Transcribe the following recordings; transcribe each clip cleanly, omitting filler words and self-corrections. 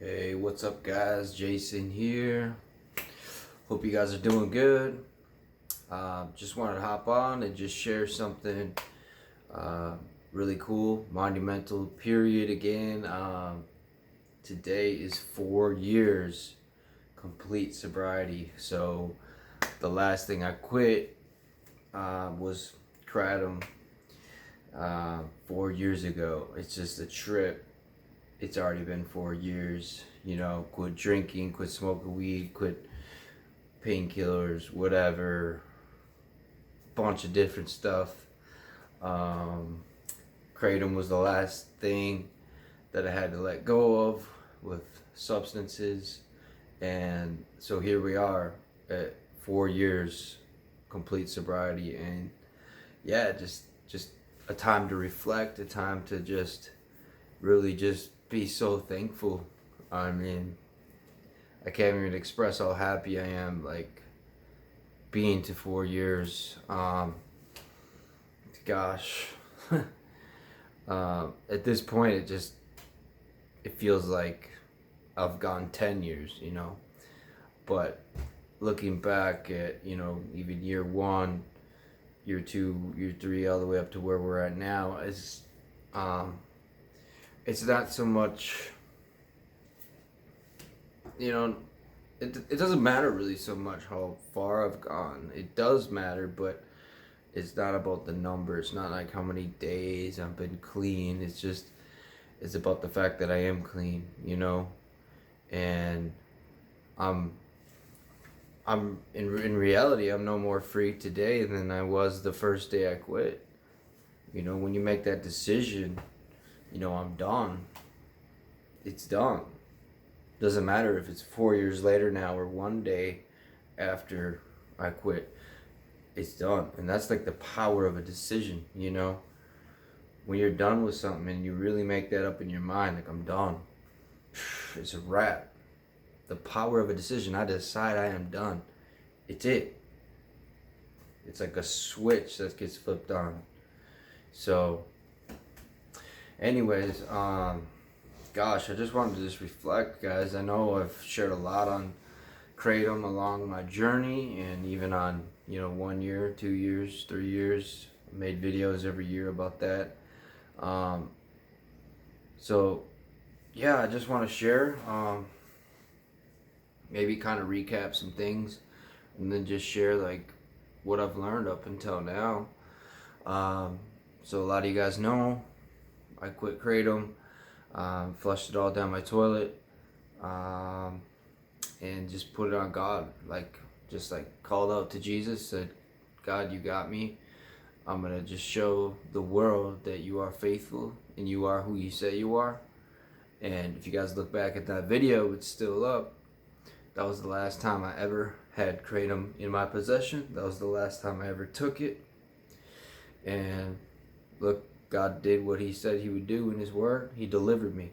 Hey, what's up guys? Jason here. Hope you guys are doing good. Just wanted to hop on and just share something uh, really cool, monumental period again. Today is 4 years complete sobriety. So the last thing I quit was Kratom 4 years ago. It's just a trip. It's already been 4 years, quit drinking, quit smoking weed, quit painkillers, whatever, bunch of different stuff. Kratom was the last thing that I had to let go of with substances. And so here we are at 4 years complete sobriety. And yeah, just a time to reflect, a time to just really just be so thankful. I mean, I can't even express how happy I am, like, being to 4 years. Gosh, at this point, it feels like I've gone 10 years, But looking back at, even year one, year two, year three, all the way up to where we're at now, it's not so much, it doesn't matter really so much how far I've gone. It does matter, but it's not about the number. It's not like how many days I've been clean. It's about the fact that I am clean, and I'm in reality, I'm no more free today than I was the first day I quit. When you make that decision, I'm done. It's done. Doesn't matter if it's 4 years later now or one day after I quit. It's done. And that's like the power of a decision, When you're done with something and you really make that up in your mind, like, I'm done. It's a wrap. The power of a decision. I decide I am done. It's it. It's like a switch that gets flipped on. So anyways, gosh, I just wanted to just reflect, guys. I know I've shared a lot on Kratom along my journey, and even on 1 year, 2 years, 3 years. I made videos every year about that. So yeah, I just want to share, maybe kind of recap some things, and then just share like what I've learned up until now. So a lot of you guys know I quit Kratom, flushed it all down my toilet, and just put it on God. Just called out to Jesus, said, God, you got me. I'm going to just show the world that you are faithful and you are who you say you are. And if you guys look back at that video, it's still up. That was the last time I ever had Kratom in my possession. That was the last time I ever took it. And look, God did what he said he would do in his word. He delivered me.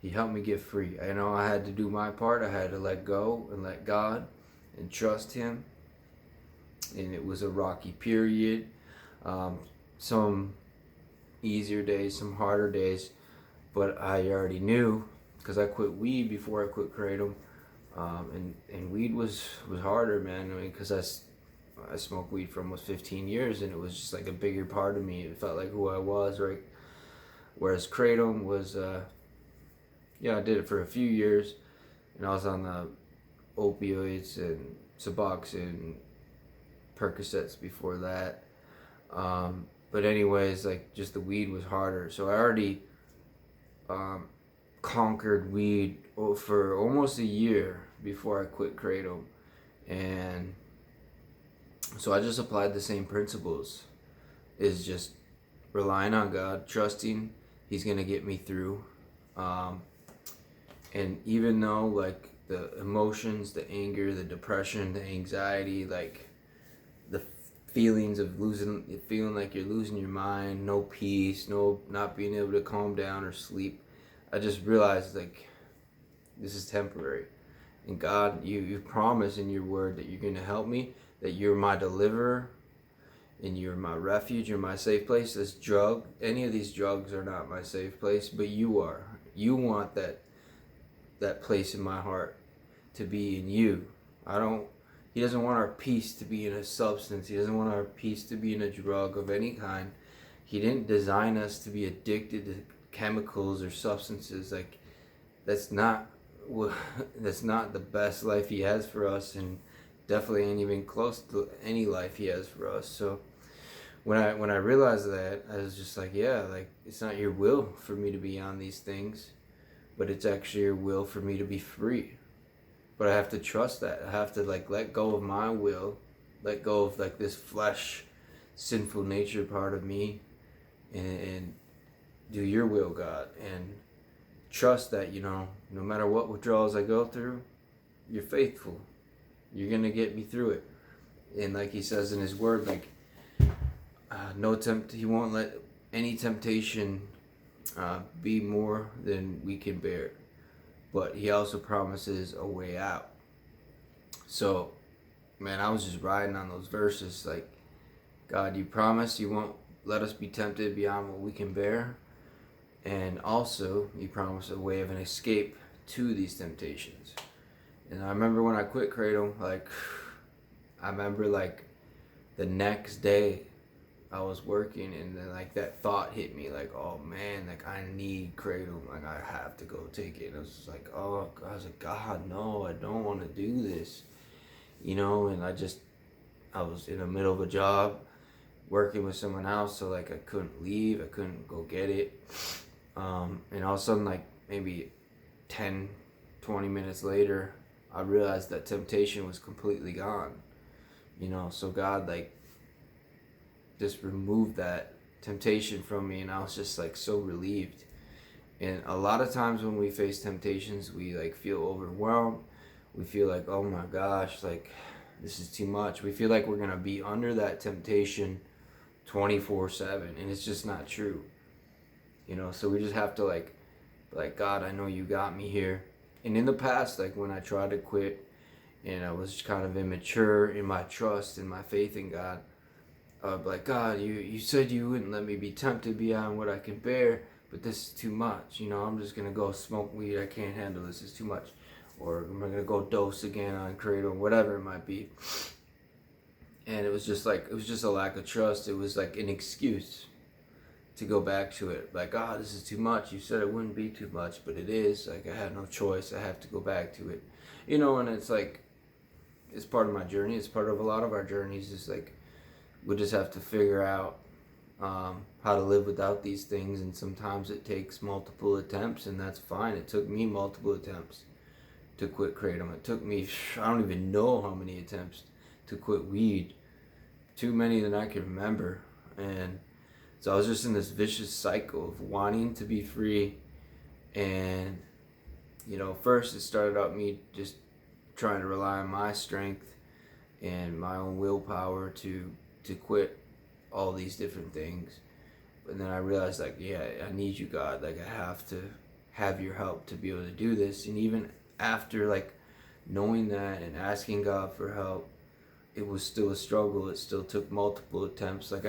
He helped me get free. I know I had to do my part. I had to let go and let God and trust him. And it was a rocky period. Some easier days, some harder days. But I already knew, because I quit weed before I quit Kratom. And weed was harder, man. I mean, because I smoked weed for almost 15 years, and it was just like a bigger part of me. It felt like who I was, right? Whereas Kratom was, I did it for a few years, and I was on the opioids and Suboxone, Percocets before that. But anyways, just the weed was harder. So I already conquered weed for almost a year before I quit Kratom. And so I just applied the same principles. Is just relying on God, trusting he's going to get me through. And even though the emotions, the anger, the depression, the anxiety, the feelings of feeling like you're losing your mind, no peace, not being able to calm down or sleep, I just realized this is temporary. And God, you promise in your word that you're going to help me, that you're my deliverer, and you're my refuge, you're my safe place. Any of these drugs are not my safe place, but you are. You want that that place in my heart to be in you. He doesn't want our peace to be in a substance. He doesn't want our peace to be in a drug of any kind. He didn't design us to be addicted to chemicals or substances. Like, that's not the best life he has for us, and definitely ain't even close to any life he has for us. So when I realized that, I was just like, yeah, like, it's not your will for me to be on these things, but it's actually your will for me to be free. But I have to trust that. I have to, like, let go of my will, let go of, like, this flesh, sinful nature part of me, and do your will, God, and trust that, no matter what withdrawals I go through, you're faithful. You're gonna get me through it. And like he says in his word, like, he won't let any temptation be more than we can bear. But he also promises a way out. So, man, I was just riding on those verses, like, God, you promise you won't let us be tempted beyond what we can bear. And also, you promise a way of an escape to these temptations. And I remember when I quit Kratom, like, I remember, like, the next day I was working, and then, like, that thought hit me, like, oh man, like, I need Kratom, like, I have to go take it. And I was just like, oh, I was like, God, no, I don't want to do this, and I was in the middle of a job working with someone else, so, like, I couldn't leave, I couldn't go get it. And all of a sudden, like, maybe 10-20 minutes later, I realized that temptation was completely gone, so God, like, just removed that temptation from me, and I was just, like, so relieved. And a lot of times when we face temptations, we, like, feel overwhelmed. We feel like, oh my gosh, like, this is too much. We feel like we're gonna be under that temptation 24/7, and it's just not true. So we just have to, like, God, I know you got me here. And in the past, like, when I tried to quit and I was kind of immature in my trust and my faith in God, like, God, you said you wouldn't let me be tempted beyond what I can bear, but this is too much. I'm just gonna go smoke weed. I can't handle this. It's too much. Or I'm gonna go dose again on Kratom, whatever it might be. And it was just a lack of trust. It was like an excuse to go back to it. Like, this is too much. You said it wouldn't be too much, but it is. Like, I had no choice. I have to go back to it. And it's like, it's part of my journey. It's part of a lot of our journeys. It's like, we just have to figure out how to live without these things, and sometimes it takes multiple attempts, and that's fine. It took me multiple attempts to quit Kratom. It took me, I don't even know how many attempts to quit weed. Too many that I can remember. And so I was just in this vicious cycle of wanting to be free. And, first it started out me just trying to rely on my strength and my own willpower to quit all these different things. But then I realized, like, yeah, I need you, God. Like, I have to have your help to be able to do this. And even after, like, knowing that and asking God for help, it was still a struggle. It still took multiple attempts. Like,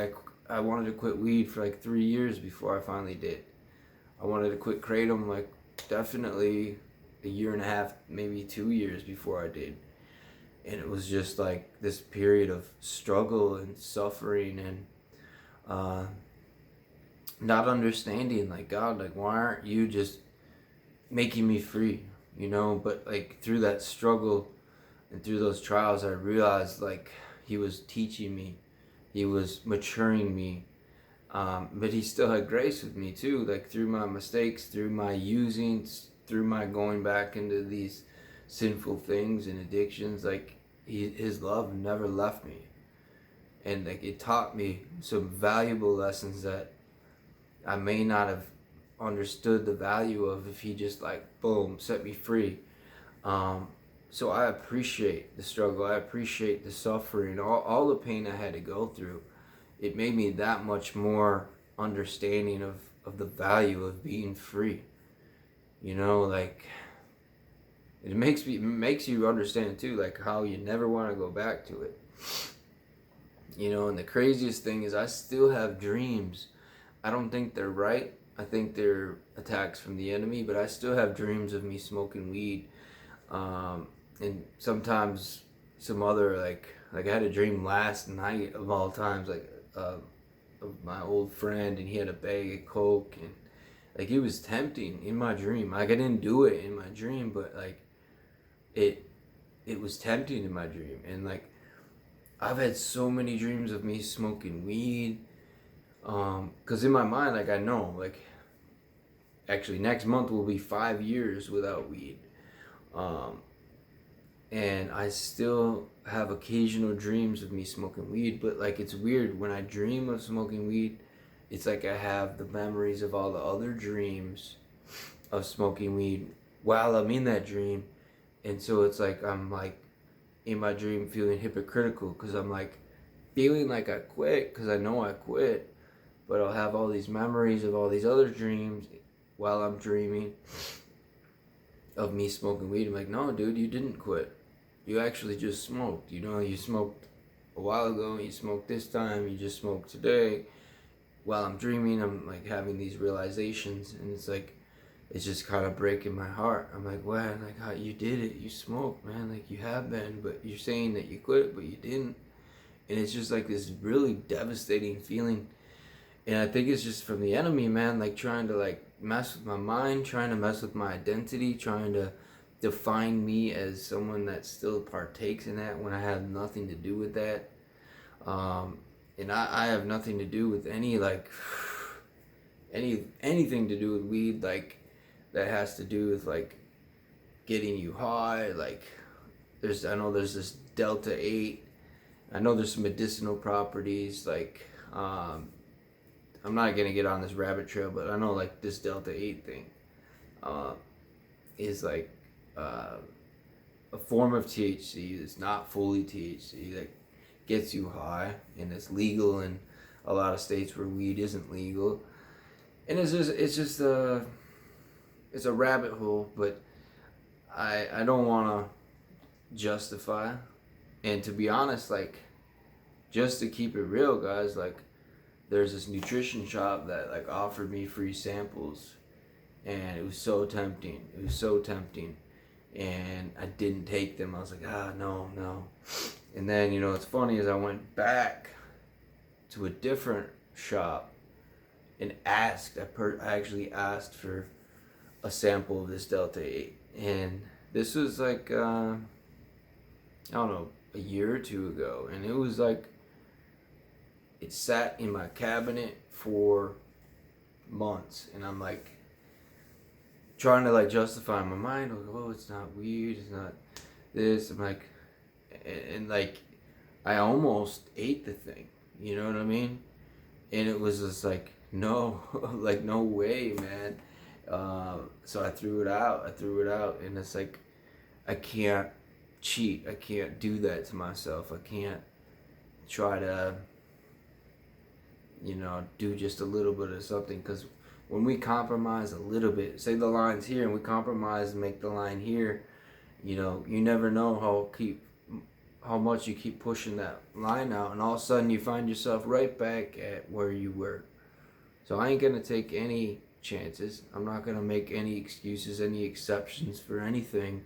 I wanted to quit weed for like 3 years before I finally did. I wanted to quit Kratom, like, definitely a year and a half, maybe 2 years before I did. And it was just like this period of struggle and suffering and not understanding, like, God, like, why aren't you just making me free, But, like, through that struggle and through those trials, I realized, like, he was teaching me. He was maturing me. But he still had grace with me too, like, through my mistakes, through my using, through my going back into these sinful things and addictions. Like, his love never left me. And, like, it taught me some valuable lessons that I may not have understood the value of if he just, like, boom, set me free. So I appreciate the struggle. I appreciate the suffering, all the pain I had to go through. It made me that much more understanding of the value of being free. Like, it makes you understand too, like, how you never want to go back to it. And the craziest thing is I still have dreams. I don't think they're right. I think they're attacks from the enemy, but I still have dreams of me smoking weed. And sometimes some other, like I had a dream last night of all times, like of my old friend, and he had a bag of coke, and like it was tempting in my dream. Like I didn't do it in my dream, but like it it was tempting in my dream. And like I've had so many dreams of me smoking weed. Cause in my mind, like I know, like actually next month will be 5 years without weed. Um, and I still have occasional dreams of me smoking weed, but like it's weird when I dream of smoking weed, it's like I have the memories of all the other dreams of smoking weed while I'm in that dream. And so it's like I'm like in my dream feeling hypocritical because I'm like feeling like I quit because I know I quit, but I'll have all these memories of all these other dreams while I'm dreaming of me smoking weed. I'm like, no, dude, you didn't quit. You actually just smoked. You know, you smoked a while ago, you smoked this time, you just smoked today. While I'm dreaming, I'm like having these realizations, and it's like, it's just kind of breaking my heart. I'm like, wow, like how you did it, you smoked, man, like you have been, but you're saying that you quit, but you didn't. And it's just like this really devastating feeling. And I think it's just from the enemy, man, like trying to like mess with my mind, trying to mess with my identity, trying to define me as someone that still partakes in that when I have nothing to do with that. And I have nothing to do with any like anything to do with weed, like that has to do with like getting you high. Like I know there's this Delta 8. I know there's some medicinal properties. Like I'm not gonna get on this rabbit trail, but I know like this Delta 8 thing is like a form of THC that's not fully THC that gets you high, and it's legal in a lot of states where weed isn't legal. And it's a rabbit hole, but I don't want to justify. And to be honest, like just to keep it real, guys, like there's this nutrition shop that like offered me free samples, and it was so tempting. It was so tempting, and I didn't take them. I was like, no. And then, you know, what's funny is I went back to a different shop and asked. I actually asked for a sample of this Delta 8, and this was like I don't know, a year or two ago, and it was like it sat in my cabinet for months, and I'm like trying to like justify in my mind, like, oh, it's not weed, it's not this. I'm like, and like I almost ate the thing, you know what I mean? And it was just like, no, like no way, man. So I threw it out, and it's like I can't cheat. I can't do that to myself. I can't try to, you know, do just a little bit of something, because when we compromise a little bit, say the line's here and we compromise and make the line here, you know, you never know how much you keep pushing that line out, and all of a sudden you find yourself right back at where you were. So I ain't gonna take any chances. I'm not gonna make any excuses, any exceptions for anything.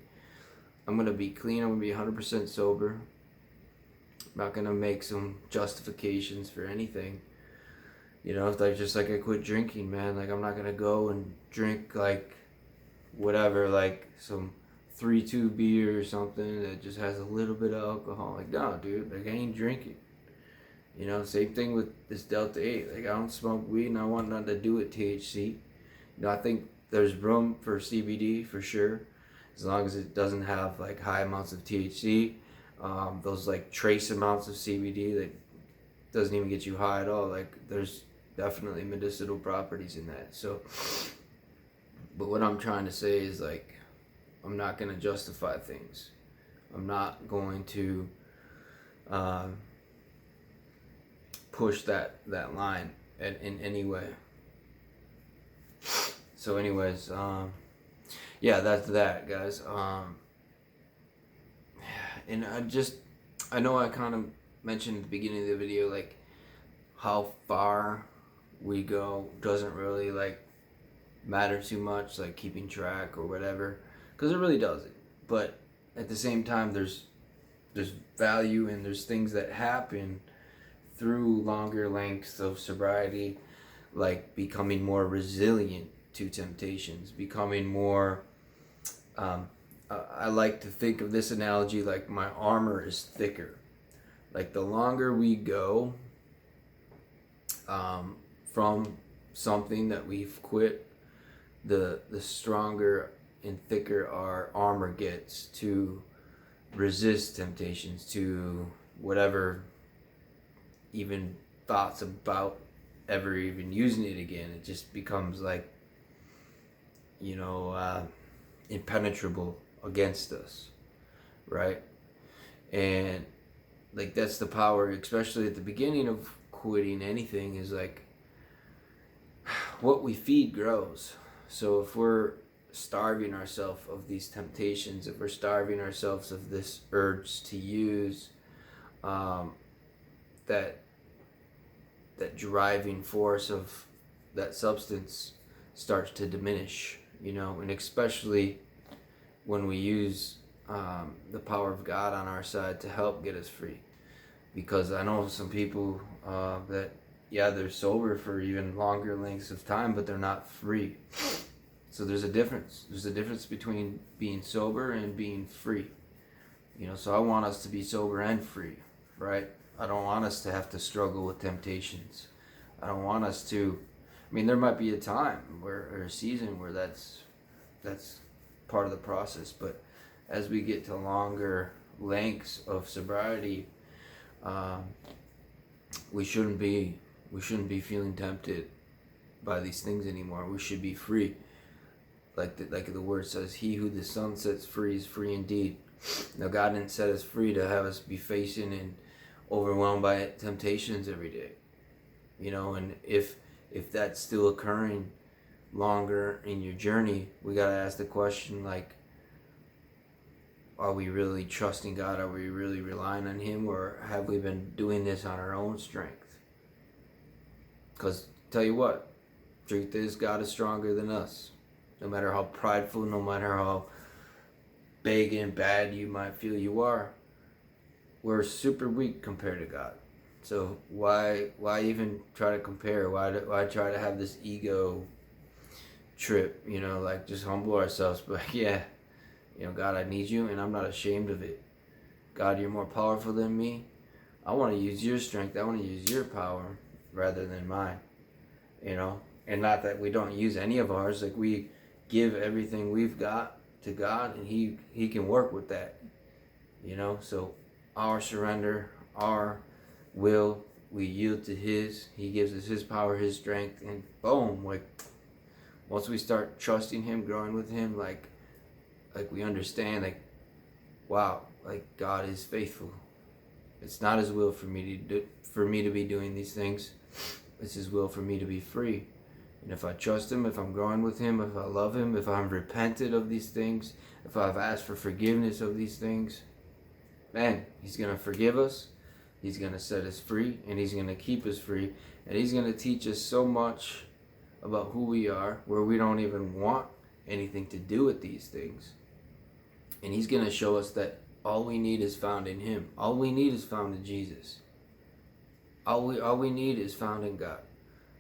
I'm gonna be clean. I'm gonna be 100% sober. I'm not gonna make some justifications for anything. You know, it's like just like I quit drinking, man. Like I'm not gonna go and drink like whatever, like some 3-2 beer or something that just has a little bit of alcohol. Like, no, dude, like I ain't drinking. You know, same thing with this Delta 8. Like I don't smoke weed, and I want nothing to do with THC. You know, I think there's room for CBD for sure, as long as it doesn't have like high amounts of THC. Those like trace amounts of CBD that doesn't even get you high at all. Like there's definitely medicinal properties in that. So, but what I'm trying to say is like, I'm not going to justify things. I'm not going to push that line in any way. So anyways, yeah, that's that, guys. And I know I kind of mentioned at the beginning of the video, like how far we go doesn't really like matter too much, like keeping track or whatever, because it really doesn't. But at the same time, there's value and there's things that happen through longer lengths of sobriety, like becoming more resilient to temptations, becoming more. I like to think of this analogy like my armor is thicker. Like the longer we go from something that we've quit, the stronger and thicker our armor gets to resist temptations, to whatever even thoughts about ever even using it again. It just becomes like, impenetrable against us, right? And like that's the power, especially at the beginning of quitting anything, is like what we feed grows. So if we're starving ourselves of these temptations, if we're starving ourselves of this urge to use, that driving force of that substance starts to diminish, and especially when we use the power of God on our side to help get us free. Because I know some people that, they're sober for even longer lengths of time, but they're not free. So there's a difference. There's a difference between being sober and being free. So I want us to be sober and free, right? I don't want us to have to struggle with temptations. I don't want us to. There might be a time or a season where that's part of the process, but as we get to longer lengths of sobriety, we shouldn't be feeling tempted by these things anymore. We should be free. Like the word says, he who the Son sets free is free indeed. Now God didn't set us free to have us be facing and overwhelmed by temptations every day. And if that's still occurring longer in your journey, we got to ask the question, like, are we really trusting God? Are we really relying on Him? Or have we been doing this on our own strength? Because tell you what, truth is, God is stronger than us. No matter how prideful, no matter how big and bad you might feel you are, we're super weak compared to God. So why even try to compare? Why try to have this ego trip? Like just humble ourselves. But God, I need you, and I'm not ashamed of it. God, you're more powerful than me. I want to use your strength. I want to use your power rather than mine. And not that we don't use any of ours. Like we give everything we've got to God, and He can work with that. So our surrender, our will, we yield to His. He gives us His power, His strength, and boom, like once we start trusting Him, growing with Him, like we understand, like, wow, like God is faithful. It's not His will for me to be doing these things. It's His will for me to be free. And if I trust Him, if I'm growing with Him, if I love Him, if I'm repented of these things, if I've asked for forgiveness of these things, man, He's going to forgive us. He's going to set us free, and He's going to keep us free. And He's going to teach us so much about who we are, where we don't even want anything to do with these things. And He's going to show us that all we need is found in Him. All we need is found in Jesus. All we need is found in God.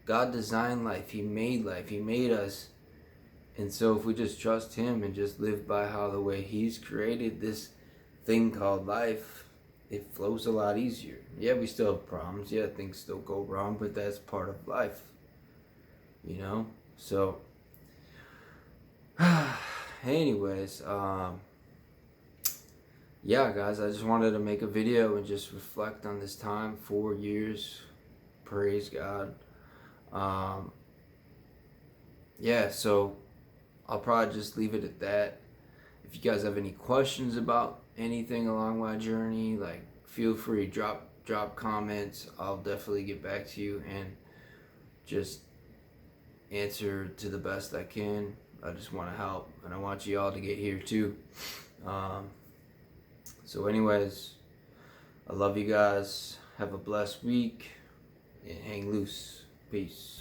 God designed life. He made life. He made us. And so if we just trust Him and just live by the way He's created this thing called life, it flows a lot easier. Yeah, we still have problems. Yeah, things still go wrong, but that's part of life. So anyways, guys, I just wanted to make a video and just reflect on this time, 4 years. Praise God. So I'll probably just leave it at that. If you guys have any questions about anything along my journey, like feel free, drop comments. I'll definitely get back to you and just answer to the best I can. I just want to help, and I want you all to get here too. So anyways, I love you guys. Have a blessed week and hang loose. Peace.